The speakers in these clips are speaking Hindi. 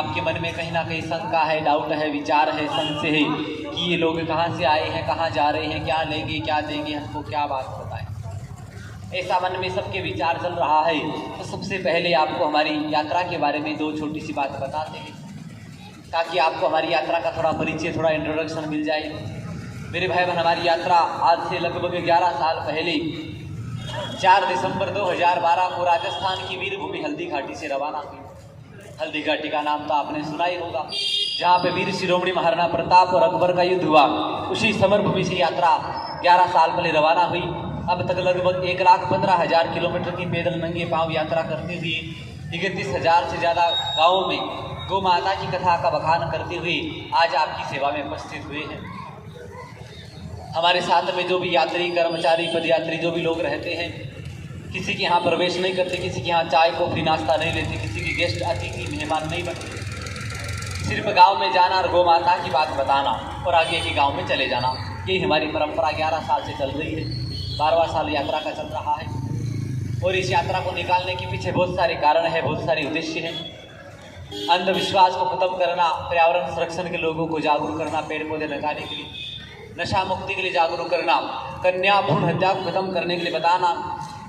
आपके मन में कहीं ना कहीं शंका है, डाउट है, विचार है, संशय है कि ये लोग कहाँ से आए हैं, कहाँ जा रहे हैं, क्या लेंगे, क्या देंगे, हमको क्या बात बताएं, ऐसा मन में सबके विचार चल रहा है। तो सबसे पहले आपको हमारी यात्रा के बारे में दो छोटी सी बात बताते हैं ताकि आपको हमारी यात्रा का थोड़ा परिचय, थोड़ा इंट्रोडक्शन मिल जाए। मेरे भाई बहन, हमारी यात्रा आज से लगभग 11 साल पहले 4 दिसंबर 2012 को राजस्थान की वीरभूमि हल्दी घाटी से रवाना हुई। हल्दी घाटी का नाम तो आपने सुना ही होगा, जहाँ पे वीर शिरोमणि महाराणा प्रताप और अकबर का युद्ध हुआ। उसी समर भूमि से यात्रा 11 साल पहले रवाना हुई। अब तक लगभग 1,15,000 किलोमीटर की पैदल नंगे पांव यात्रा करते हुए 31,000 से ज़्यादा गाँवों में गौ माता की कथा का बखान करते हुए आज आपकी सेवा में उपस्थित हुए हैं। हमारे साथ में जो भी यात्री, कर्मचारी, पदयात्री जो भी लोग रहते हैं, किसी के यहाँ प्रवेश नहीं करते, किसी के यहाँ चाय कॉफी नाश्ता नहीं लेते, किसी के गेस्ट अतिथि मेहमान नहीं बनते। सिर्फ गांव में जाना और गौ माता की बात बताना और आगे के गांव में चले जाना, यही हमारी परंपरा 11 साल से चल रही है। 12वां साल यात्रा का चल रहा है और इस यात्रा को निकालने के पीछे बहुत सारे कारण हैं, बहुत सारे उद्देश्य हैं। अंधविश्वास को खत्म करना, पर्यावरण संरक्षण के लोगों को जागरूक करना, पेड़ पौधे लगाने के लिए, नशा मुक्ति के लिए जागरूक करना, कन्या भ्रूण हत्या को खत्म करने के लिए बताना,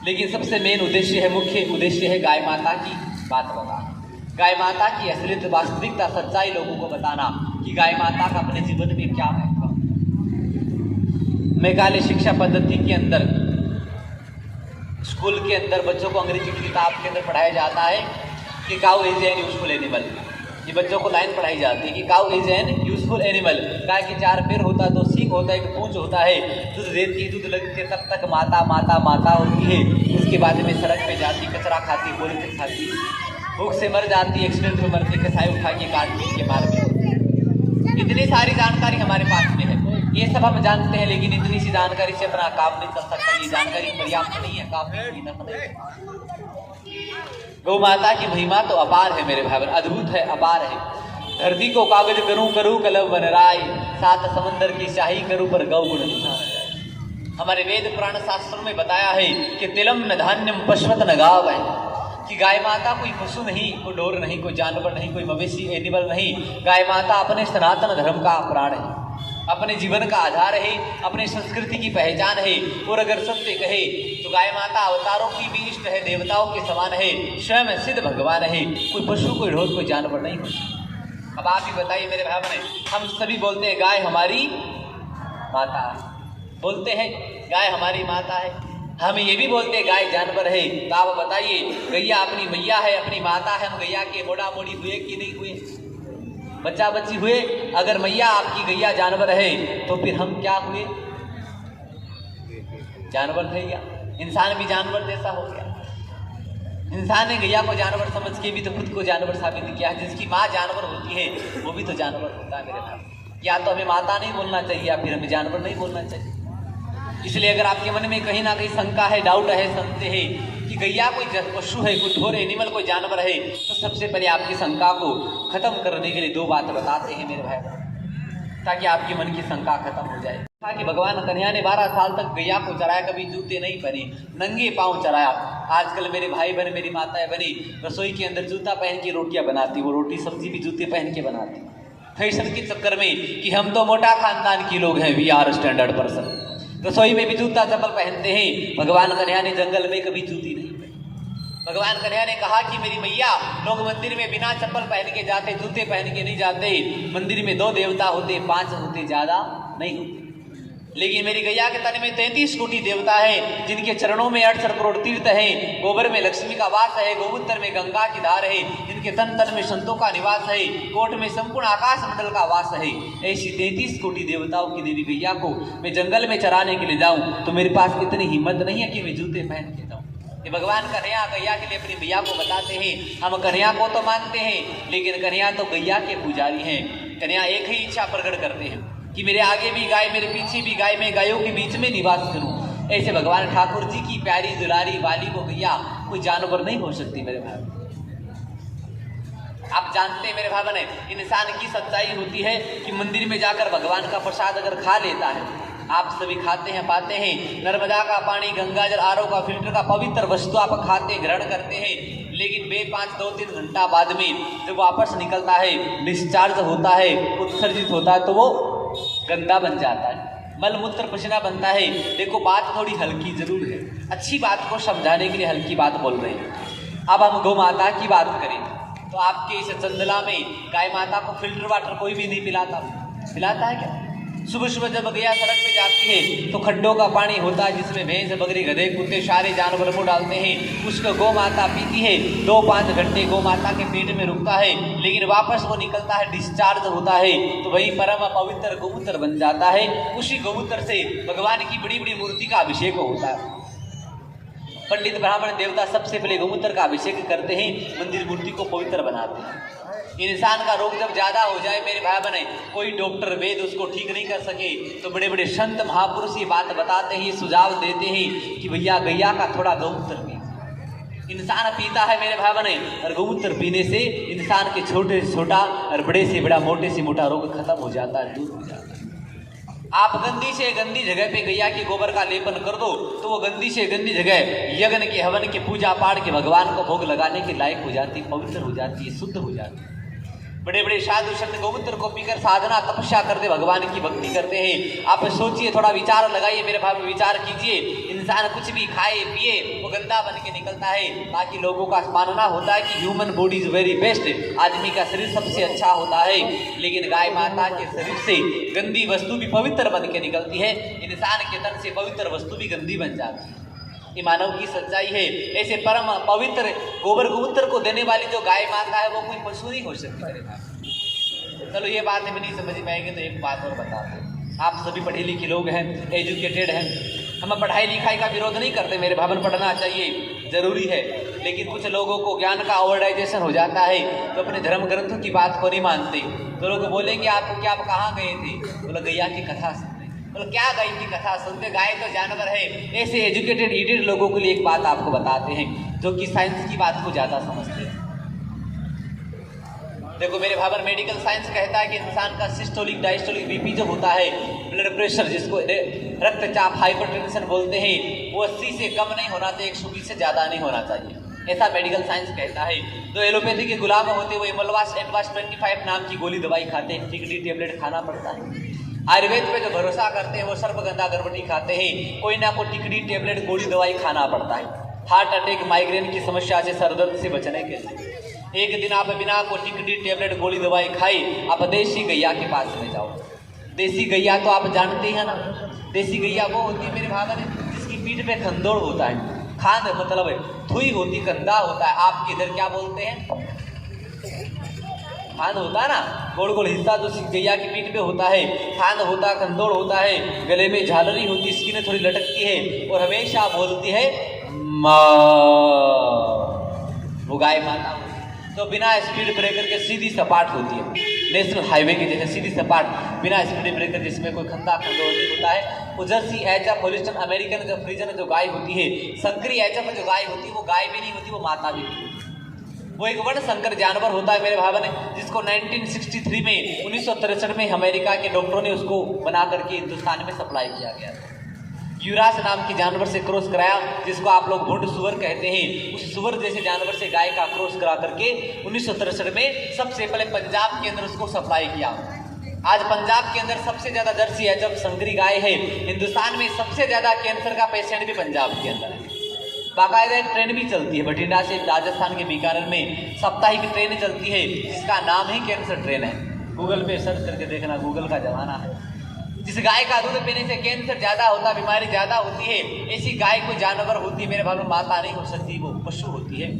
लेकिन सबसे मेन उद्देश्य है, मुख्य उद्देश्य है गाय माता की बात बताना। गाय माता की असलियत, वास्तविकता, सच्चाई लोगों को बताना कि गाय माता का अपने जीवन में क्या महत्व। मेघालय शिक्षा पद्धति के अंदर, स्कूल के अंदर बच्चों को अंग्रेजी की किताब के अंदर पढ़ाया जाता है कि cow is an useful animal. ये बच्चों को लाइन पढ़ाई जाती है कि cow is an useful animal. गाय के 4 पैर होता है, 2 सींग होता है, 1 पूंछ होता है, दूध देती है, दूध लगती है, तब तक माता माता माता होती है। उसके बाद में सड़क पे जाती, कचरा खाती, पॉलीथिन खाती, भूख से मर जाती, एक्सीडेंट में मरती, कसाई उठा के काटती के मार में। इतनी सारी जानकारी हमारे पास में है, ये सब हम जानते हैं, लेकिन इतनी सी जानकारी से अपना काम नहीं कर सकता। ये जानकारी पर्याप्त नहीं है, काफी नहीं। गौ माता की महिमा तो अपार है मेरे भाई, अद्भुत है, अपार है। धरती को कागज करूं करूं कलम बन राय, 7 समंदर की शाही करूं पर गौ गुण निधान। हमारे वेद पुराण शास्त्रों में बताया है कि तिलम न धान्यम पशवत न गाव है, कि गाय माता कोई पशु नहीं, कोई डोर नहीं, कोई जानवर नहीं, कोई मवेशी एनिमल नहीं। गाय माता अपने सनातन धर्म का प्राण है, अपने जीवन का आधार है, अपने संस्कृति की पहचान है। और अगर सत्य कहे तो गाय माता अवतारों की भी इष्ट है, देवताओं के समान है, स्वयं सिद्ध भगवान है। कोई पशु, कोई ढोर, कोई जानवर नहीं होता। अब आप ही बताइए मेरे भाई बहन, हम सभी बोलते हैं गाय हमारी माता है, बोलते हैं गाय हमारी माता है। हम ये भी बोलते हैं गाय जानवर है। तो आप बताइए, गैया अपनी मैया है, अपनी माता है, हम गैया के मोड़ा मोड़ी हुए कि नहीं हुए, बच्चा बच्ची हुए? अगर मैया आपकी गैया जानवर है तो फिर हम क्या हुए? जानवर थे क्या? इंसान भी जानवर जैसा हो गया। इंसान ने गैया को जानवर समझ के भी तो खुद को जानवर साबित किया। जिसकी माँ जानवर होती है वो भी तो जानवर होता है मेरे भाई। या तो हमें माता नहीं बोलना चाहिए या फिर हमें जानवर नहीं बोलना चाहिए। इसलिए अगर आपके मन में कहीं ना कहीं शंका है, डाउट है, संदेह है कि गैया कोई पशु है, कोई ढोर एनिमल, कोई जानवर है, तो सबसे पहले आपकी शंका को खत्म करने के लिए 2 बात बताते हैं मेरे भाई, ताकि आपके मन की शंका खत्म हो जाए। कि भगवान कन्हैया ने 12 साल तक गैया को चराया, कभी जूते नहीं पहने, नंगे पांव चराया। आजकल मेरे भाई बहन, मेरी माताएं बनी रसोई के अंदर जूता पहन के रोटियां बनाती, वो रोटी सब्जी भी जूते पहन के बनाती, फैशन के चक्कर में कि हम तो मोटा खानदान के लोग हैं, वी आर स्टैंडर्ड पर्सन। रसोई में भी जूता चप्पल पहनते हैं। भगवान कन्हैया ने जंगल में कभी जूती नहीं पहनी। भगवान कन्हैया ने कहा कि मेरी मैया, लोग मंदिर में बिना चप्पल पहन के जाते, जूते पहन के नहीं जाते। मंदिर में 2 देवता होते, 5 होते, ज्यादा नहीं होते। लेकिन मेरी गैया के तन में 33 कोटि देवता है, जिनके चरणों में 68 करोड़ तीर्थ हैं। गोबर में लक्ष्मी का वास है, गोमूत्र में गंगा की धार है, जिनके तन तन में संतों का निवास है, कोट में संपूर्ण आकाश मंडल का वास है। ऐसी 33 कोटि देवताओं की देवी गैया को मैं जंगल में चराने के लिए जाऊं तो मेरे पास इतनी हिम्मत नहीं है कि मैं जूते पहन के जाऊं। ये भगवान कन्हैया गैया के लिए अपनी मैया को बताते हैं। हम कन्हैया को तो मानते हैं, लेकिन कन्हैया तो गैया के पुजारी हैं। कन्हैया एक ही इच्छा प्रकट करते हैं कि मेरे आगे भी गाय, मेरे पीछे भी गाय, मैं गायों के बीच में निवास करूं। ऐसे भगवान ठाकुर जी की प्यारी दुलारी वाली को गैया कोई जानवर नहीं हो सकती मेरे भाई। आप जानते हैं मेरे भाई बहन, इंसान की सच्चाई होती है कि मंदिर में जाकर भगवान का प्रसाद अगर खा लेता है, आप सभी खाते हैं, पाते हैं, नर्मदा का पानी, गंगा जल, आरओ का फिल्टर का पवित्र वस्तु आप खाते, ग्रहण करते हैं, लेकिन वे 2-3 घंटा बाद में जब वापस निकलता है, डिस्चार्ज होता है, उत्सर्जित होता है, तो वो गंदा बन जाता है, मल मूत्र पसीना बनता है। देखो बात थोड़ी हल्की जरूर है, अच्छी बात को समझाने के लिए हल्की बात बोल रहे हैं। अब हम गौ माता की बात करें तो आपके इस चंदला में गाय माता को फिल्टर वाटर कोई भी नहीं पिलाता है क्या? सुबह सुबह जब गैया सड़क पे जाती है तो खड्डों का पानी होता है जिसमें भैंस, बकरी, गधे, कुत्ते सारे जानवर मुँह डालते हैं, उसको गौ माता पीती है। 2-5 घंटे गौ माता के पेट में रुकता है, लेकिन वापस वो निकलता है, डिस्चार्ज होता है, तो वही परम पवित्र गोमूत्र बन जाता है। उसी गोमूत्र से भगवान की बड़ी बड़ी मूर्ति का अभिषेक होता है। पंडित ब्राह्मण देवता सबसे पहले गोमूत्र का अभिषेक करते हैं, मंदिर मूर्ति को पवित्र बनाते हैं। इंसान का रोग जब ज्यादा हो जाए मेरे भाई बहन, कोई डॉक्टर वेद उसको ठीक नहीं कर सके, तो बड़े बड़े संत महापुरुष ये बात बताते हैं, सुझाव देते हैं कि भैया गैया का थोड़ा गौमूत्र पी। इंसान पीता है मेरे भाई बहन, और गौमूत्र पीने से इंसान के छोटे से छोटा और बड़े से बड़ा, मोटे से मोटा रोग खत्म हो जाता है, दूर हो जाता है। आप गंदी से गंदी जगह पे गैया के गोबर का लेपन कर दो तो वो गंदी से गंदी जगह यज्ञ के, हवन के, पूजा पाठ के, भगवान को भोग लगाने के लायक हो जाती, पवित्र हो जाती है, शुद्ध हो जाती है। बड़े बड़े साधु संत गोमूत्र को पीकर साधना तपस्या करते, भगवान की भक्ति करते हैं। आप सोचिए, थोड़ा विचार लगाइए मेरे भाई, विचार कीजिए। इंसान कुछ भी खाए पिए वो गंदा बन के निकलता है। बाकी लोगों का मानना होता है कि human body is very best, आदमी का शरीर सबसे अच्छा होता है, लेकिन गाय माता के शरीर से गंदी वस्तु भी पवित्र बन के निकलती है। इंसान के तन से पवित्र वस्तु भी गंदी बन जाती है। ये मानव की सच्चाई है। ऐसे परम पवित्र गोबर गोमूत्र को देने वाली जो गाय माता है वो कोई पशु नहीं हो सकती मेरे भाई। चलो ये बात नहीं समझ में आएगी तो एक बात और बताते हैं। आप सभी पढ़े लिखे लोग हैं, एजुकेटेड हैं, हम पढ़ाई लिखाई का विरोध नहीं करते मेरे भाई, पढ़ना चाहिए, जरूरी है, लेकिन कुछ लोगों को ज्ञान का ओवरडाइजेशन हो जाता है तो अपने धर्म ग्रंथों की बात को नहीं मानते। तो लोग बोलेंगे आपको क्या, आप कहाँ गए थे? बोला गैया की कथा सुनते। बोलो क्या गाय की कथा सुनते? गाय तो जानवर है। ऐसे एजुकेटेड इडियट लोगों के लिए एक बात आपको बताते हैं जो कि साइंस की बात को ज़्यादा समझते हैं। देखो मेरे भावर, मेडिकल साइंस कहता है कि इंसान का सिस्टोलिक डायस्टोलिक बीपी जो होता है, ब्लड प्रेशर जिसको रक्तचाप हाइपरटेंशन बोलते हैं, वो 80 से कम नहीं होना चाहिए, 120 से ज़्यादा नहीं होना चाहिए, ऐसा मेडिकल साइंस कहता है। जो एलोपैथी के गुलाम होते हुए एमलवास एडवास 25 नाम की गोली दवाई खाते हैं, टिकडी टेबलेट खाना पड़ता है। आयुर्वेद पे जो भरोसा करते हैं वो सर्पगंधा गर्भवती खाते हैं, कोई ना कोई टिकडी टेबलेट गोली दवाई खाना पड़ता है। हार्ट अटैक, माइग्रेन की समस्या से, सरदर्द से बचने के लिए एक दिन आप बिना को टिकडी टेबलेट गोली दवाई खाई आप देसी गैया के पास में जाओ। देसी गैया तो आप जानते हैं ना, देसी गैया वो होती है मेरे भागर जिसकी पीठ पे खंदोड़ होता है, खांद मतलब थुई होती, कंधा होता है। आपके इधर क्या बोलते हैं? खांद होता है ना, गोल गोल हिस्सा जो गैया की पीठ पे होता है, खांद होता है, कंदोड़ होता है, गले में झालरी होती, स्किन थोड़ी लटकती है और हमेशा बोलती है माँ। वो गाय माता होती है, तो बिना स्पीड ब्रेकर के सीधी सपाट होती है, नेशनल हाईवे के जैसे सीधी सपाट, बिना स्पीड ब्रेकर, जिसमें कोई खंदा खंडोड़ नहीं होता है। वो जर्सी एचएफ, होलिस्टन, अमेरिकन जो फ्रीजन जो गाय होती है, संकरी एचएफ जो गाय होती है, वो गाय भी नहीं होती, वो माता भी नहीं होती। वो एक वर्ण संकर जानवर होता है मेरे भाई ने, जिसको 1963 में 1963 में अमेरिका के डॉक्टरों ने उसको बना करके हिंदुस्तान में सप्लाई किया गया था। यूरास नाम के जानवर से क्रॉस कराया, जिसको आप लोग भुंड सुअर कहते हैं। उस सुअर जैसे जानवर से गाय का क्रॉस करा करके 1963 में सबसे पहले पंजाब के अंदर उसको सप्लाई किया। आज पंजाब के अंदर सबसे ज़्यादा जर्सी है जब संकरी गाय है। हिंदुस्तान में सबसे ज़्यादा कैंसर का पेशेंट भी पंजाब के अंदर है। बाकायदा एक ट्रेन भी चलती है, बठिंडा से राजस्थान के बीकानेर में साप्ताहिक ट्रेन चलती है, जिसका नाम ही कैंसर ट्रेन है। गूगल पे सर्च करके देखना, गूगल का जमाना है। जिस गाय का दूध पीने से कैंसर ज़्यादा होता, बीमारी ज़्यादा होती है, ऐसी गाय कोई जानवर होती है मेरे भाई में, माता नहीं हो सकती, वो पशु होती है।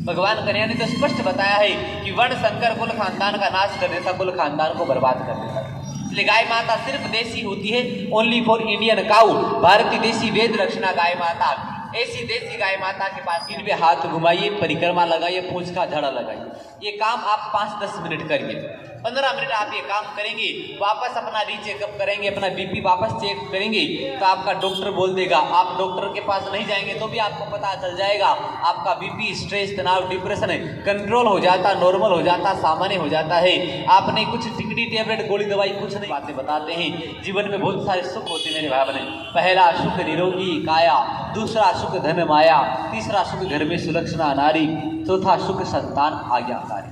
भगवान कन्हैया ने तो स्पष्ट बताया है कि वर्ण संकर कुल खानदान का नाश कर देता, कुल खानदान को बर्बाद कर देता। इसलिए गाय माता सिर्फ देसी होती है, ओनली फॉर इंडियन काउ, भारतीय देसी वेद रक्षणा गाय माता। ऐसी देसी गाय माता के पास इन पे हाथ घुमाइए, परिक्रमा लगाइए, पूंछ का झाड़ा लगाइए। ये काम आप 5-10 मिनट करिए, 15 मिनट आप ये काम करेंगे, वापस अपना रीचेकअप करेंगे, अपना बीपी वापस चेक करेंगे, तो आपका डॉक्टर बोल देगा। आप डॉक्टर के पास नहीं जाएंगे तो भी आपको पता चल जाएगा आपका बीपी, स्ट्रेस, तनाव, डिप्रेशन कंट्रोल हो जाता, नॉर्मल हो जाता, सामान्य हो जाता है। आपने कुछ टिकडी टेबलेट गोली दवाई कुछ नहीं, बातें बताते हैं। जीवन में बहुत सारे सुख होते मेरे भाई बहन। पहला सुख निरोगी काया, दूसरा सुख धन माया, तीसरा सुख घर में सुलक्षणा नारी, चौथा शुक्र संतान आज्ञाकारी।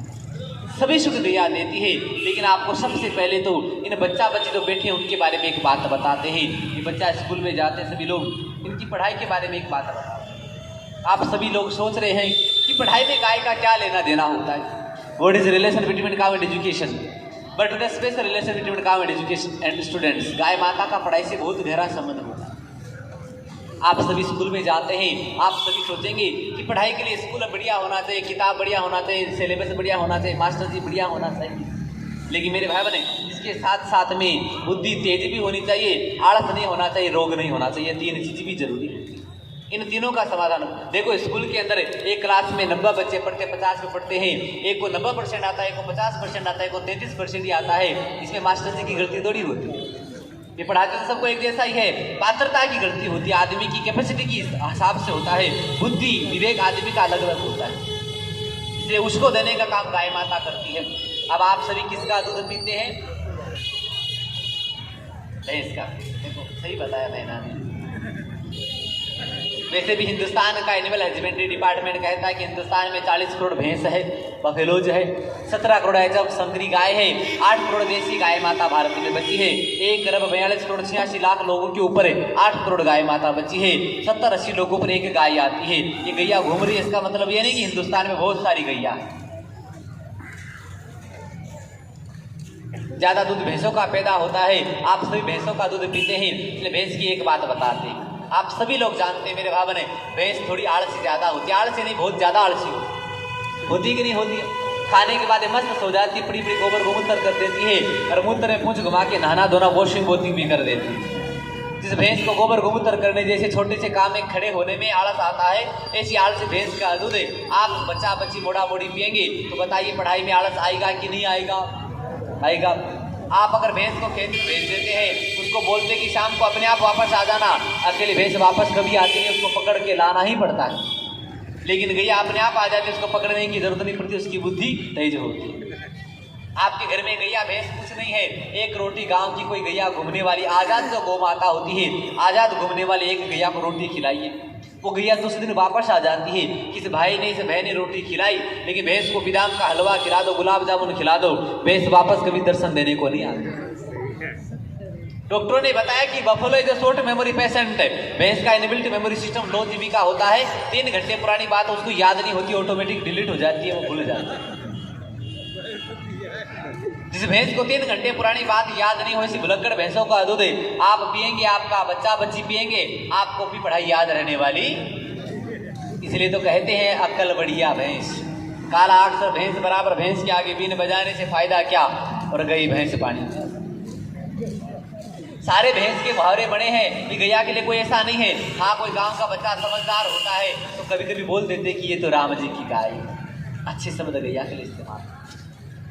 सभी सुख गैया देती है, लेकिन आपको सबसे पहले तो इन बच्चा बच्चे जो बैठे हैं उनके बारे में एक बात बताते हैं। ये बच्चा स्कूल में जाते हैं, सभी लोग इनकी पढ़ाई के बारे में एक बात बताते हैं। आप सभी लोग सोच रहे हैं कि पढ़ाई में गाय का क्या लेना देना होता है, what is relation between cow and education, but today special relation between cow and education and students. गाय माता का पढ़ाई से बहुत गहरा संबंध होता है। आप सभी स्कूल में जाते हैं, आप सभी सोचेंगे कि पढ़ाई के लिए स्कूल बढ़िया होना चाहिए, किताब बढ़िया होना चाहिए, सिलेबस बढ़िया होना चाहिए, मास्टर जी बढ़िया होना चाहिए। लेकिन मेरे भाई बहन, इसके साथ साथ में बुद्धि तेज भी होनी चाहिए, आलस नहीं होना चाहिए, रोग नहीं होना चाहिए। तीन चीज़ भी जरूरी है। इन तीनों का समाधान देखो, स्कूल के अंदर एक क्लास में 90 बच्चे पढ़ते, 50 में पढ़ते हैं, एक को 90% आता है, एक को 50% आता है, एक को 33% ही आता है। इसमें मास्टर जी की गलती थोड़ी होती है। ये पढ़ाते तो सबको एक जैसा ही है, पात्रता की गलती होती है, आदमी की कैपेसिटी की हिसाब से होता है। बुद्धि विवेक आदमी का अलग अलग होता है, इसलिए उसको देने का काम गाय माता करती है। अब आप सभी किसका दूध पीते हैं? भैंस का। देखो सही बताया बहना ने। वैसे भी हिंदुस्तान का एनिमल हस्बेंड्री डिपार्टमेंट कहता है कि हिंदुस्तान में 40 करोड़ भैंस है, बफेलोज है, 17 करोड़ एजब संकरी गाय है, 8 करोड़ देसी गाय माता भारत में बची है, 1,42,86,86,00,000 लोगों के ऊपर 8 करोड़ गाय माता बची है, 70-80 लोगों पर एक गाय आती है। ये गैया घूम रही है, इसका मतलब ये नहीं कि हिंदुस्तान में बहुत सारी गैया है। ज्यादा दूध भैंसों का पैदा होता है, आप सभी भैंसों का दूध पीते हैं, इसलिए भैंस की एक बात बताते हैं। आप सभी लोग जानते हैं मेरे भाई बहन, भैंस थोड़ी आलसी ज्यादा होती है, आलसी नहीं बहुत ज्यादा आलसी होती कि नहीं होती? खाने के बाद मस्त सो जाती है, पड़ी गोबर गोमूत्र कर देती है, और मूत्र में पूंछ घुमा के नहाना धोना वॉशिंग बोथिंग भी कर देती है। जिस भैंस को गोबर गोमूत्र करने जैसे छोटे से काम में खड़े होने में आलस आता है, ऐसी आलसी भैंस का दूध आप बच्चा बच्ची मोड़ा मोड़ी पियेंगे तो बताइए पढ़ाई में आलस आएगा कि नहीं आएगा? आएगा। आप अगर भैंस को खेत में भेज देते हैं, उसको बोलते कि शाम को अपने आप वापस आ जाना, अकेली भैंस वापस कभी आती है, उसको पकड़ के लाना ही पड़ता है। लेकिन गैया अपने आप आ जाती है, उसको पकड़ने की जरूरत नहीं पड़ती, उसकी बुद्धि तेज होती है। आपके घर में गैया भैंस कुछ नहीं है, एक रोटी गांव की कोई गैया घूमने वाली आजाद जो गौ माता होती है, आजाद घूमने वाले एक गैया को रोटी खिलाइए, वो गैया दूसरे दिन वापस आ जाती है। किसी भाई ने इस बहन ने रोटी खिलाई, लेकिन भैंस को बादाम का हलवा खिला दो, गुलाब जामुन खिला दो, भैंस वापस कभी दर्शन देने को नहीं आती। डॉक्टरों ने बताया कि buffalo is a short memory patient है, भैंस का इनबिल्ट मेमोरी सिस्टम 9 GB का होता है। 3 घंटे पुरानी बात उसको याद नहीं होती, ऑटोमेटिक डिलीट हो जाती है, वो भूल जाता है। जिस भैंस को 3 घंटे पुरानी बात याद नहीं हो, ऐसी भुलक्कड़ भैंसों का दूध आप पिएंगे, आपका बच्चा बच्ची पिएंगे, आपको भी पढ़ाई याद रहने वाली। इसलिए तो कहते हैं अक्ल बढ़िया भैंस, काला अक्षर भैंस बराबर भैंस के आगे बीन बजाने से फायदा क्या, और गई भैंस पानी में। सारे भैंस के मुहावरे बने हैं, ये गैया के लिए कोई ऐसा नहीं है। हाँ, कोई गांव का बच्चा समझदार होता है तो कभी कभी बोल देते कि ये तो राम जी की गाय है, अच्छे शब्द गैया के लिए इस्तेमाल।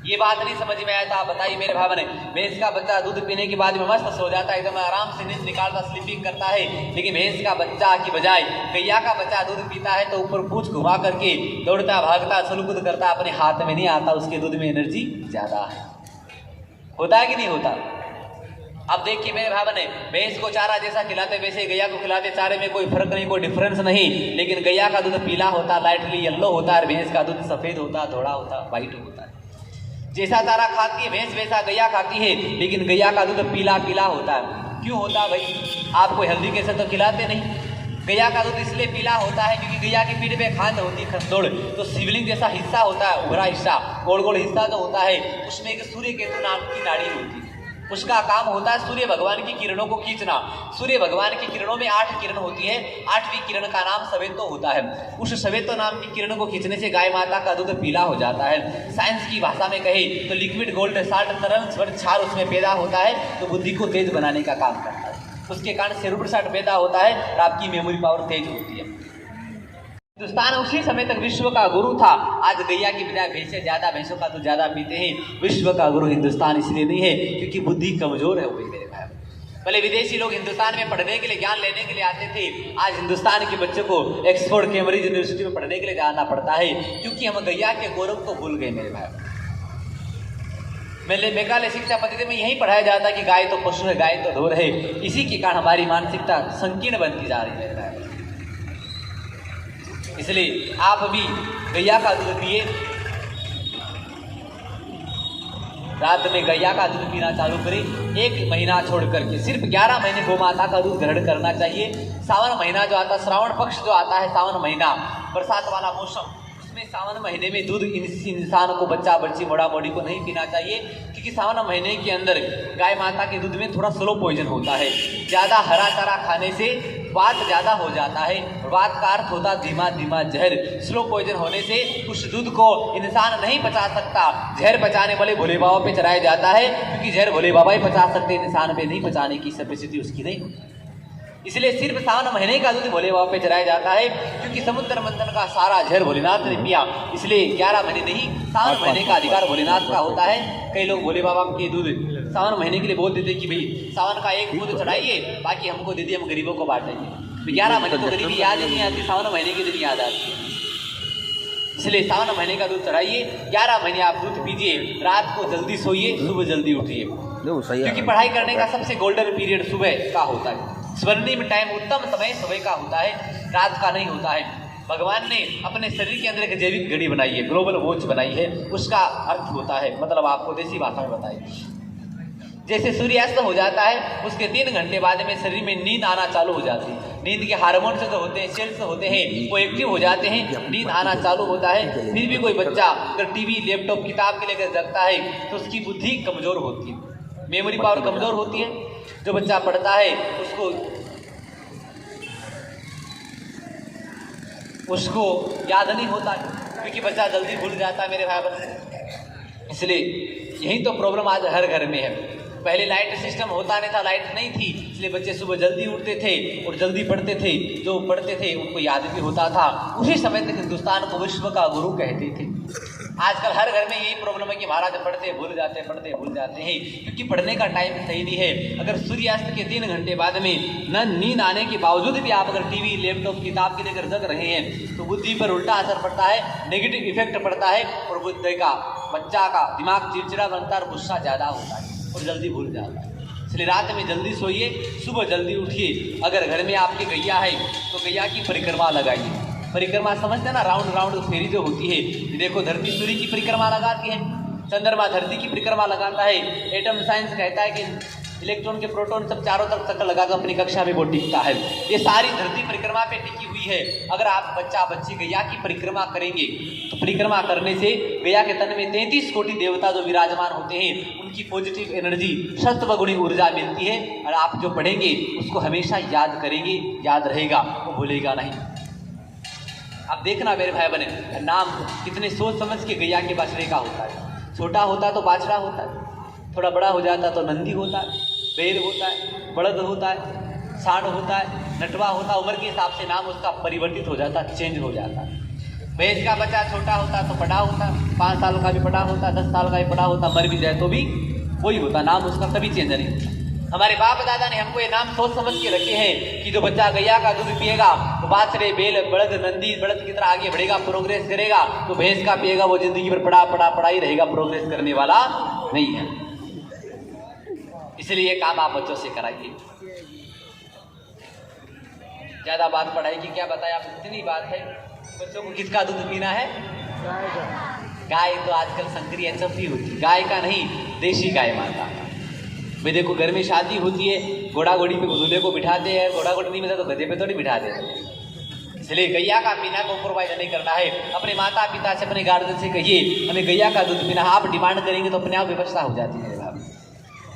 ये बात नहीं समझ में आया था, बताइए मेरे भाई बहन, भैंस का बच्चा दूध पीने के बाद में मस्त सो जाता है, एकदम आराम से नींद निकालता, स्लीपिंग करता है। लेकिन भैंस का बच्चा की बजाय गैया का बच्चा दूध पीता है तो ऊपर पूंछ घुमा करके दौड़ता भागता सलूकुद करता, अपने हाथ में नहीं आता, उसके दूध में एनर्जी ज्यादा है। होता है कि नहीं होता? अब देखिए मेरे भाई बहन, भैंस को चारा जैसा खिलाते वैसे गैया को खिलाते, चारे में कोई फर्क नहीं, कोई डिफरेंस नहीं। लेकिन गैया का दूध पीला होता, लाइटली येलो होता है, भैंस का दूध सफेद होता, धोड़ा होता, व्हाइट होता है। जैसा चारा खाती है भैंस वैसा गैया खाती है, लेकिन गैया का दूध पीला पीला होता है। क्यों होता है भाई? आप कोई हल्दी के साथ तो खिलाते नहीं। गैया का दूध इसलिए पीला होता है क्योंकि गैया की पीठ पे खांड होती है, खंदोड़, तो शिवलिंग जैसा हिस्सा होता है, उभरा हिस्सा, गोल गोल हिस्सा जो होता है, उसमें एक सूर्य केतु नाम की नाड़ी होती है। उसका काम होता है सूर्य भगवान की किरणों को खींचना। सूर्य भगवान की किरणों में 8 किरण होती है, 8वीं किरण का नाम सवेतो होता है। उस सवेतो नाम की किरणों को खींचने से गाय माता का दूध पीला हो जाता है। साइंस की भाषा में कहे तो लिक्विड गोल्ड साल्ट तरल स्वर क्षार उसमें पैदा होता है, तो बुद्धि को तेज बनाने का काम करता है। उसके कारण सेरुब्रल साल्ट पैदा होता है और आपकी मेमोरी पावर तेज होती है। हिंदुस्तान उसी समय तक विश्व का गुरु था। आज गैया की बजाय भैंसे ज्यादा, भैंसों का तो ज्यादा पीते हैं। विश्व का गुरु हिंदुस्तान इसलिए नहीं है क्योंकि बुद्धि कमजोर है। वो मेरे भाई, पहले विदेशी लोग हिंदुस्तान में पढ़ने के लिए, ज्ञान लेने के लिए आते थे। आज हिंदुस्तान के बच्चों को ऑक्सफोर्ड कैम्ब्रिज यूनिवर्सिटी में पढ़ने के लिए जाना पड़ता है क्योंकि हम गैया के गौरव को भूल गए मेरे भाई। मेघालय शिक्षा पद्धति में यही पढ़ाया जाता है कि गाय तो पशु है, गाय तो ढोर है। इसी के कारण हमारी मानसिकता संकीर्ण बनती जा रही है। इसलिए आप भी गैया का दूध पिए, रात में गैया का दूध पीना चालू करें। 1 महीना छोड़ करके सिर्फ 11 महीने गोमाता का दूध ग्रहण करना चाहिए। सावन महीना जो आता है, श्रावण पक्ष जो आता है, सावन महीना बरसात वाला मौसम, उसमें सावन महीने में दूध इंसान को, बच्चा बच्ची बड़ा बॉडी को नहीं पीना चाहिए, क्योंकि सावन महीने के अंदर गाय माता के दूध में थोड़ा स्लो पॉइजन होता है। ज़्यादा हरा चारा खाने से वात ज़्यादा हो जाता है। वात का अर्थ होता धीमा धीमा जहर। स्लो पॉइजन होने से उस दूध को इंसान नहीं पचा सकता। जहर पचाने वाले भोले बाबा पे चढ़ाया जाता है, क्योंकि जहर भोले बाबा ही पचा सकते, इंसान पे नहीं पचाने की कैपेसिटी उसकी नहीं। इसलिए सिर्फ सावन महीने का दूध भोले बाबा पे चढ़ाया जाता है, क्योंकि समुद्र मंथन का सारा जहर भोलेनाथ ने पिया। इसलिए 11 महीने नहीं, सावन महीने का अधिकार भोलेनाथ का होता है। कई लोग भोले बाबा के दूध सावन महीने के लिए बोल देते कि भाई सावन का 1 बूंद चढ़ाइए, बाकी हमको दे दिए, हम गरीबों को बांट देंगे। 11 महीने तो गरीबी याद ही नहीं आती, सावन महीने के दिन याद आती है। इसलिए सावन महीने का दूध चढ़ाइए, 11 महीने आप दूध पीजिए, रात को जल्दी सोइए, सुबह जल्दी उठिए, क्योंकि पढ़ाई करने का सबसे गोल्डन पीरियड सुबह का होता है। स्वर्णिम टाइम, उत्तम समय सुबह का होता है, रात का नहीं होता है। भगवान ने अपने शरीर के अंदर एक जैविक घड़ी बनाई है, ग्लोबल वॉच बनाई है। उसका अर्थ होता है, मतलब आपको देसी भाषा में बताइए, जैसे सूर्यास्त हो जाता है उसके 3 घंटे बाद में शरीर में नींद आना चालू हो जाती है। नींद के हार्मोन्स जो होते हैं, सेल्स होते हैं, वो एक्टिव हो जाते हैं, नींद आना चालू होता है। फिर भी कोई बच्चा अगर टीवी, लैपटॉप, किताब के लेकर जगता है तो उसकी बुद्धि कमज़ोर होती है, मेमोरी पावर कमज़ोर होती है। जो बच्चा पढ़ता है उसको याद नहीं होता, क्योंकि बच्चा जल्दी भूल जाता है मेरे भाई बहन। इसलिए यही तो प्रॉब्लम आज हर घर में है। पहले लाइट सिस्टम होता नहीं था, लाइट नहीं थी, इसलिए बच्चे सुबह जल्दी उठते थे और जल्दी पढ़ते थे। जो पढ़ते थे उनको याद भी होता था। उसी समय तक हिंदुस्तान को विश्व का गुरु कहते थे। आजकल हर घर में यही प्रॉब्लम है कि महाराज पढ़ते भूल जाते हैं, क्योंकि पढ़ने का टाइम सही नहीं है। अगर सूर्यास्त के 3 घंटे बाद में न नींद आने के बावजूद भी आप अगर टीवी, लैपटॉप, किताब के लेकर जग रहे हैं तो बुद्धि पर उल्टा असर पड़ता है, नेगेटिव इफेक्ट पड़ता है, और बुद्धि का, बच्चा का दिमाग चिड़चिड़ा बनता है और गुस्सा ज़्यादा होता है और जल्दी भूल जाता है। इसलिए रात में जल्दी सोइए, सुबह जल्दी उठिए। अगर घर में आपकी गैया है तो गैया की परिक्रमा लगाइए। परिक्रमा समझते हैं ना, राउंड राउंड फेरी जो होती है। देखो धरती सूर्य की परिक्रमा लगाती है, चंद्रमा धरती की परिक्रमा लगाता है। एटम साइंस कहता है कि इलेक्ट्रॉन के प्रोटॉन सब चारों तरफ चक्कर लगाकर अपनी कक्षा में वो टिकता है। ये सारी धरती परिक्रमा पे टिकी हुई है। अगर आप बच्चा बच्ची गैया की परिक्रमा करेंगे तो परिक्रमा करने से गैया के तन में 33 कोटि देवता जो विराजमान होते हैं, उनकी पॉजिटिव एनर्जी, सत्वगुणी ऊर्जा मिलती है। और आप जो पढ़ेंगे उसको हमेशा याद करेंगे, याद रहेगा, वो भूलेगा नहीं। आप देखना मेरे भाई बहन, नाम कितने सोच समझ के गैया के बछड़े का होता है। छोटा होता तो बाछड़ा होता है, थोड़ा बड़ा हो जाता तो नंदी होता है, बैल होता है, बड़द होता है, सांड होता है, नटवा होता है। उम्र के हिसाब से नाम उसका परिवर्तित हो जाता, चेंज हो जाता है। भैंस का बच्चा छोटा होता तो बड़ा होता, 5 साल का भी बड़ा होता, 10 साल का भी बड़ा होता, मर भी जाए तो भी वही होता, नाम उसका कभी चेंज नहीं होता। हमारे बाप दादा ने हमको ये नाम सोच समझ के रखे हैं कि जो बच्चा गैया का दूध पिएगा वो बाछड़े, बैल, बड़द, नंदी, बड़द की तरह आगे बढ़ेगा, प्रोग्रेस करेगा। तो भैंस का पिएगा वो जिंदगी भर पड़ा ही रहेगा, प्रोग्रेस करने वाला नहीं है। इसलिए ये काम आप बच्चों से कराइए। ज्यादा बात पढ़ाई की क्या बताया, आप इतनी बात है। बच्चों को किसका दूध पीना है? गाय। तो आजकल संकरी HF होती है, गाय का नहीं, देशी गाय माता। भाई देखो घर में शादी होती है, घोड़ा घोड़ी पे दूल्हे को बिठाते हैं, घोड़ा घोड़ी नहीं मिलता तो गधे पे थोड़ी बिठाते हैं। इसलिए गैया का पीना कॉम्प्रोमाइज नहीं करना है। अपने माता पिता से, अपने गार्जियन से कहिए हमें गैया का दूध पीना। आप डिमांड करेंगे तो अपने आप व्यवस्था हो जाती है।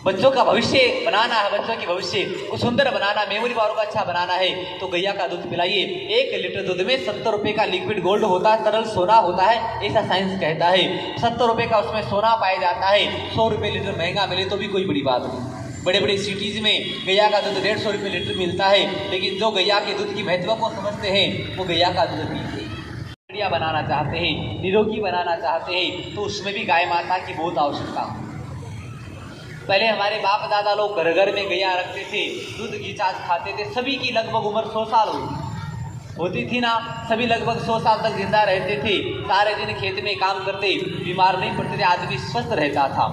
बच्चों का भविष्य बनाना है, बच्चों की भविष्य को सुंदर बनाना, मेमोरी पावर को अच्छा बनाना है तो गैया का दूध पिलाइए। 1 लीटर दूध में 70 रुपये का लिक्विड गोल्ड होता है, तरल सोना होता है, ऐसा साइंस कहता है। 70 रुपये का उसमें सोना पाया जाता है। 100 रुपये लीटर महंगा मिले तो भी कोई बड़ी बात नहीं। बड़े बड़े सिटीज़ में गैया का दूध 150 रुपये लीटर मिलता है, लेकिन जो गैया के दूध की महत्व को समझते हैं वो गैया का दूध पीते हैं। बढ़िया बनाना चाहते हैं, निरोगी बनाना चाहते हैं तो उसमें भी गाय माता की बहुत आवश्यकता है। पहले हमारे बाप दादा लोग घर घर में गैया रखते थे, दूध घी छाछ खाते थे। सभी की लगभग उम्र 100 साल होती थी ना, सभी लगभग 100 साल तक जिंदा रहते थे। सारे दिन खेत में काम करते, बीमार नहीं पड़ते थे, आदमी स्वस्थ रहता था।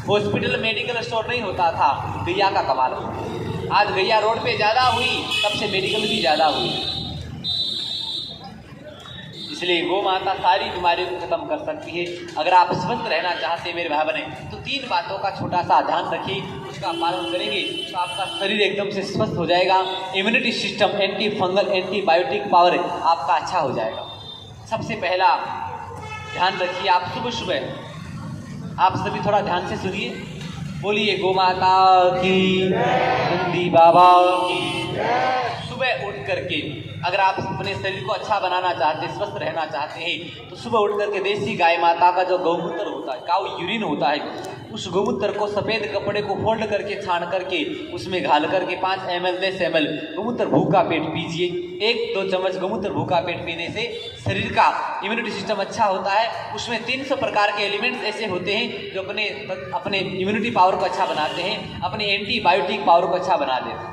हॉस्पिटल, मेडिकल स्टोर नहीं होता था। गैया का कमाल। आज गैया रोड पे ज़्यादा हुई, तब से मेडिकल भी ज़्यादा हुई। इसलिए गौ माता सारी बीमारियों को खत्म कर सकती है। अगर आप स्वस्थ रहना चाहते हैं मेरे भाई बहन, तो 3 बातों का छोटा सा ध्यान रखिए, उसका पालन करेंगे तो आपका शरीर एकदम से स्वस्थ हो जाएगा। Immunity system, anti fungal, antibiotic power आपका अच्छा हो जाएगा। सबसे पहला ध्यान रखिए, आप सुबह सुबह आप सभी थोड़ा ध्यान से सुनिए, बोलिए गौ माता की, नंदी बाबा की। सुबह उठ करके अगर आप अपने शरीर को अच्छा बनाना चाहते हैं, स्वस्थ रहना चाहते हैं, तो सुबह उठ करके देसी गाय माता का जो गौमूत्र होता है, काऊ यूरिन होता है, उस गौमूत्र को सफ़ेद कपड़े को फोल्ड करके छान करके उसमें घाल करके 5 ml 10 ml गौमूत्र भूखा पेट पीजिए। 1-2 चम्मच गौमूत्र भूखा पेट पीने से शरीर का इम्यूनिटी सिस्टम अच्छा होता है। उसमें 300 प्रकार के एलिमेंट्स ऐसे होते हैं जो अपने इम्यूनिटी पावर को अच्छा बनाते हैं, अपने एंटीबायोटिक पावर को अच्छा बना देते हैं।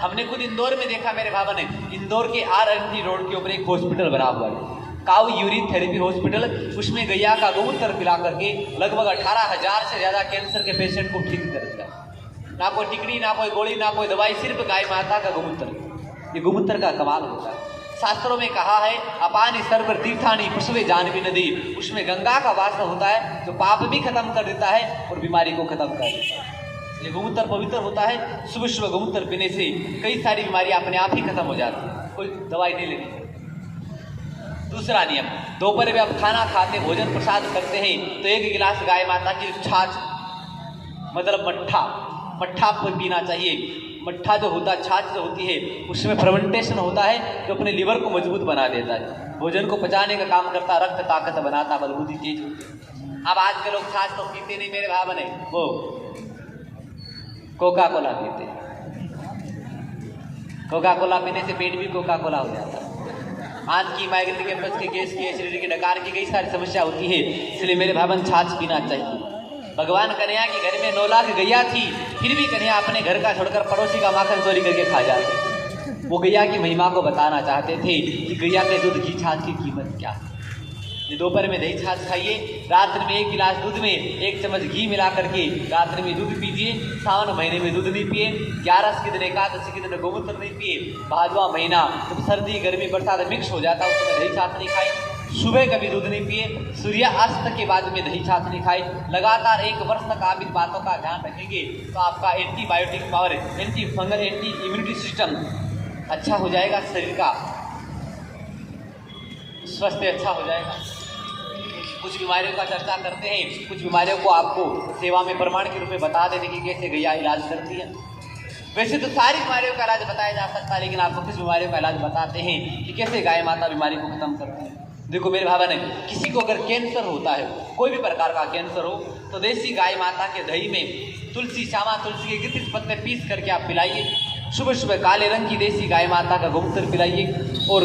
हमने खुद इंदौर में देखा मेरे भाई ने, इंदौर के RNT रोड के ऊपर एक हॉस्पिटल बना हुआ है, काऊ यूरिन थेरेपी हॉस्पिटल। उसमें गैया का गौमूत्र पिला करके लगभग 18,000 से ज़्यादा कैंसर के पेशेंट को ठीक कर दिया। ना कोई टिकड़ी, ना कोई गोली, ना कोई दवाई, सिर्फ गाय माता का गौमूत्र। ये गौमूत्र का कमाल होता है। शास्त्रों में कहा है, अपानी सर्व तीर्थानी प्रसवे जानवी नदी, उसमें गंगा का वास होता है जो पाप भी खत्म कर देता है और बीमारी को खत्म कर देता है। ये गौमूत्र पवित्र होता है। सुबह सुबह गौमूत्र पीने से कई सारी बीमारियां अपने आप ही खत्म हो जाती है, कोई दवाई नहीं लेनी पड़ती। दूसरा नियम, दोपहर में आप खाना खाते, भोजन प्रसाद करते हैं तो 1 गिलास गाय माता की छाछ, मतलब मट्ठा आपको पीना चाहिए। मट्ठा जो होता है, छाछ जो होती है, उसमें फर्मेंटेशन होता है जो अपने लीवर को मजबूत बना देता है, भोजन को पचाने का काम करता, रक्त ताकत बनाता, बलबूती चीज होती है। अब आज के लोग छाछ तो पीते नहीं मेरे भाई बने, वो कोका कोला पीते। कोका कोला पीने से पेट भी कोका कोला हो जाता है। आंत की, माइग्रेन के, पच के, गैस की, एसिडिटी की, डकार की कई सारी समस्या होती है। इसलिए मेरे भाई छाछ पीना चाहिए। भगवान कन्हैया के घर में 9 लाख गैया थी, फिर भी कन्हैया अपने घर का छोड़कर पड़ोसी का माखन चोरी करके खा जाते। वो गैया की महिमा को बताना चाहते थे कि गैया के दूध की, छाछ की कीमत क्या है। दोपहर में दही छाछ खाइए, रात्रि में 1 गिलास दूध में 1 चम्मच घी मिला करके रात्रि में दूध पीजिए। सावन महीने में दूध नहीं पिए, 11 के दिन, एकादशी के दिन गौमूत्र नहीं पिए। भादवा महीना जब सर्दी गर्मी बरसात मिक्स हो जाता है उस समय दही छाछ नहीं खाए। सुबह कभी दूध नहीं पिए, सूर्यास्त के बाद में दही छाछ नहीं खाए। लगातार 1 वर्ष तक आप इन बातों का ध्यान रखेंगे तो आपका antibiotic power, anti fungal, anti immunity system अच्छा हो जाएगा, शरीर का स्वास्थ्य अच्छा हो जाएगा। कुछ बीमारियों का चर्चा करते हैं, कुछ बीमारियों को आपको सेवा में प्रमाण के रूप में बता देने की कैसे गैया इलाज करती है। वैसे तो सारी बीमारियों का इलाज बताया जा सकता है, लेकिन आपको कुछ बीमारियों का इलाज बताते हैं कि कैसे गाय माता बीमारी को खत्म करती है। देखो मेरे भाई बहन, किसी को अगर कैंसर होता है, कोई भी प्रकार का कैंसर हो, तो देसी गाय माता के दही में तुलसी, श्यामा तुलसी के 31 पत्ते पीस करके आप पिलाइए। सुबह सुबह काले रंग की देसी गाय माता का गौमूत्र पिलाइए और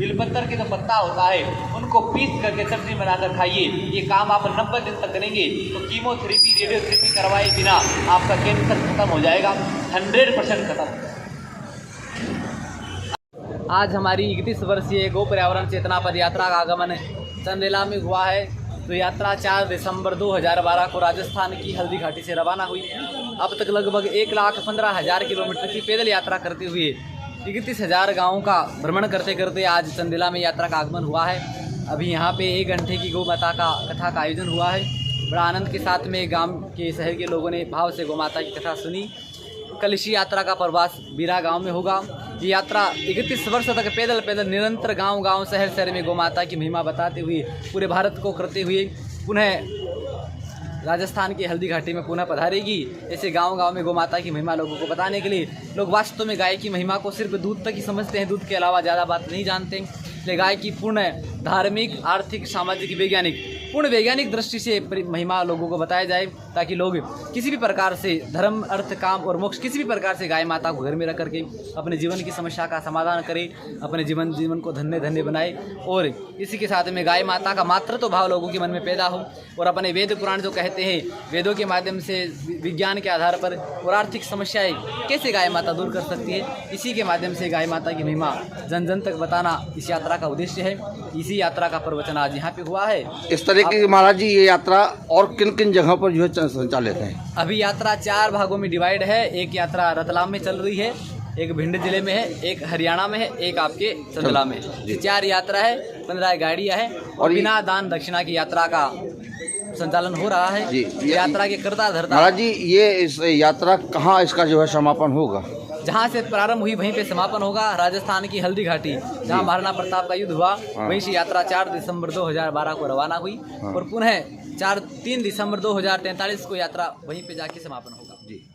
बिलपत्र के जो पत्ता होता है उनको पीस करके सब्जी बनाकर खाइए। ये काम आप 90 दिन तक करेंगे तो कीमोथेरेपी, रेडियोथेरेपी करवाए बिना आपका कैंसर खत्म हो जाएगा, 100% खत्म। आज हमारी 31 वर्षीय गो पर्यावरण चेतना पद यात्रा का आगमन चंदेला में हुआ है। तो यात्रा 4 दिसंबर 2012 को राजस्थान की हल्दी घाटी से रवाना हुई। अब तक लगभग 1,15,000 किलोमीटर की पैदल यात्रा करते हुए 31,000 गाँवों का भ्रमण करते करते आज चंदेला में यात्रा का आगमन हुआ है। अभी यहाँ पे 1 घंटे की गौ माता का कथा का आयोजन हुआ है। बड़ा आनंद के साथ में गांव के शहर के लोगों ने भाव से गौ माता की कथा सुनी। कल इसी यात्रा का प्रवास बीरा गांव में होगा। ये यात्रा 31 वर्ष तक पैदल निरंतर गांव शहर में गौ माता की महिमा बताते हुए पूरे भारत को करते हुए पुनः राजस्थान की हल्दी घाटी में पुनः पधारेगी। ऐसे गांव में गौ माता की महिमा लोगों को बताने के लिए लोग वास्तव में गाय की महिमा को सिर्फ दूध तक ही समझते हैं, दूध के अलावा ज़्यादा बात नहीं जानते। इसलिए गाय की पूर्ण धार्मिक, आर्थिक, सामाजिक, पूर्ण वैज्ञानिक दृष्टि से महिमा लोगों को बताया जाए, ताकि लोग किसी भी प्रकार से धर्म, अर्थ, काम और मोक्ष किसी भी प्रकार से गाय माता को घर में रख करके अपने जीवन की समस्या का समाधान करें, अपने जीवन को धन्य बनाए। और इसी के साथ में गाय माता का मातृत्व भाव लोगों के मन में पैदा हो और अपने वेद पुराण जो कहते हैं, वेदों के माध्यम से विज्ञान के आधार पर और आर्थिक समस्याएं कैसे गाय माता दूर कर सकती है, इसी के माध्यम से गाय माता की महिमा जन जन तक बताना इस यात्रा का उद्देश्य है। इसी यात्रा का प्रवचन आज यहाँ पे हुआ है। इस तरह की महाराज जी ये यात्रा और किन किन जगहों पर जो है संचालित है? अभी यात्रा 4 भागों में डिवाइड है। एक यात्रा रतलाम में चल रही है, एक भिंड जिले में है, एक हरियाणा में है, एक आपके संदला में है। जी। 4 यात्रा है, 15 गाड़ियाँ है और और ये- बिना दान दक्षिणा की यात्रा का संचालन हो रहा है। जी। यात्रा के करता धरता महाराज जी ये इस यात्रा कहाँ इसका जो है समापन होगा? जहाँ से प्रारंभ हुई वहीं पे समापन होगा। राजस्थान की हल्दी घाटी जहाँ महाराणा प्रताप का युद्ध हुआ, हाँ। वहीं से यात्रा 4 दिसंबर 2012 को रवाना हुई हाँ। और पुनः 3 दिसंबर 2043 को यात्रा वहीं पे जाके समापन होगा। जी।